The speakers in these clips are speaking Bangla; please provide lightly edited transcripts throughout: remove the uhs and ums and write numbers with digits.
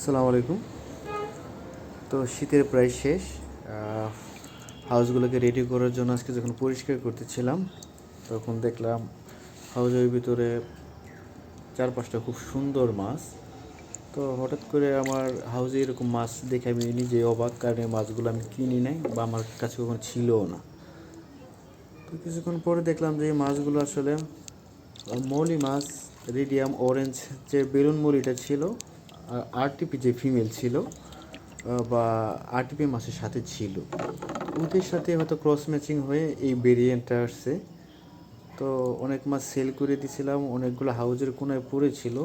আসসালামু আলাইকুম। তো শীতের প্রায় শেষ। হাউসগুলোকে রেডি করার জন্য আজকে যখন পরিষ্কার করতেছিলাম তখন দেখলাম হাউসের ভিতরে চার পাঁচটা খুব সুন্দর মাছ। তো হঠাৎ করে আমার হাউসে এরকম মাছ দেখে আমি নিজে অবাক, কারণ এই মাছগুলো আমি কিনি নাই বা আমার কাছে কখনো ছিলও না। তো কিছুক্ষণ পরে দেখলাম যে এই মাছগুলো আসলে মৌলি মাছ, রেডিয়াম অরেঞ্জ যে বেলুন মৌলিটা ছিল, আরটিপি যে ফিমেল ছিল বা আরটিপি মাছের সাথে ছিল, ওদের সাথে হয়তো ক্রস ম্যাচিং হয়ে এই ভেরিয়েন্টটা আসছে। তো অনেক মাছ সেল করে দিয়েছিলাম, অনেকগুলো হাউজের কোনায় পড়েছিল,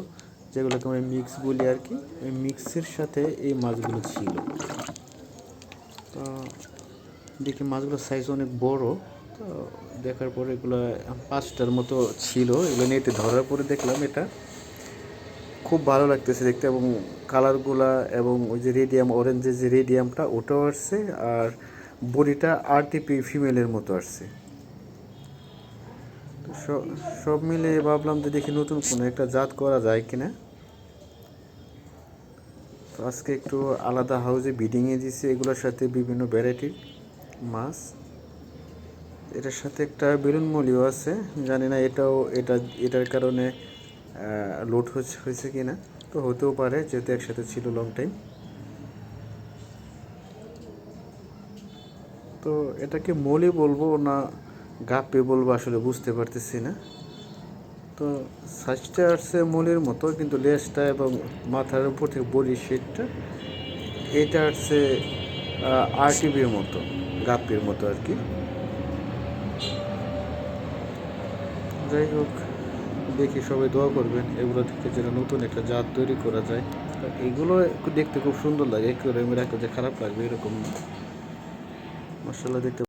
যেগুলোকে আমরা মিক্স বলি আর কি। ওই মিক্সের সাথে এই মাছগুলো ছিল। তো দেখি মাছগুলোর সাইজ অনেক বড়। তো দেখার পরে এগুলো পাঁচটার মতো ছিল। এগুলো নেটে ধরার পরে দেখলাম এটা খুব ভালো লাগতেছে দেখতে, এবং কালারগুলা এবং ওই যে রেডিয়াম অরেঞ্জের যে রেডিয়ামটা ওটাও আসছে, আর বডিটা আরটিপি ফিমেলের মতো আসছে। তো সব মিলে ভাবলাম যে দেখি নতুন কোনো একটা জাত করা যায় কিনা। তো আজকে একটু আলাদা হাউজে বিডিংয়ে দিয়েছি এগুলোর সাথে বিভিন্ন ভ্যারাইটির মাছ। এটার সাথে একটা বেলুন মলিও আছে, জানি না এটার কারণে লোড হয়েছে কি না। তো হতেও পারে, যেহেতু একসাথে ছিল লং টাইম। তো এটাকে মলি বলবো না গাপ্পি বলবো আসলে বুঝতে পারতেছি না। তো সাইজটা আসছে মলির মতো, কিন্তু লেজটা এবং মাথার উপর থেকে বডি শেডটা এটা আসছে আরটিভির মতো, গাপ্পির মতো আর কি। যাই হোক, দেখি সবাই দোয়া করবেন এগুলো থেকে যেন নতুন একটা জাত তৈরি করা যায়। এগুলো দেখতে খুব সুন্দর লাগে, একটু রেমে রাখতে যে খারাপ লাগবে এরকম না। মাশাআল্লাহ দেখতে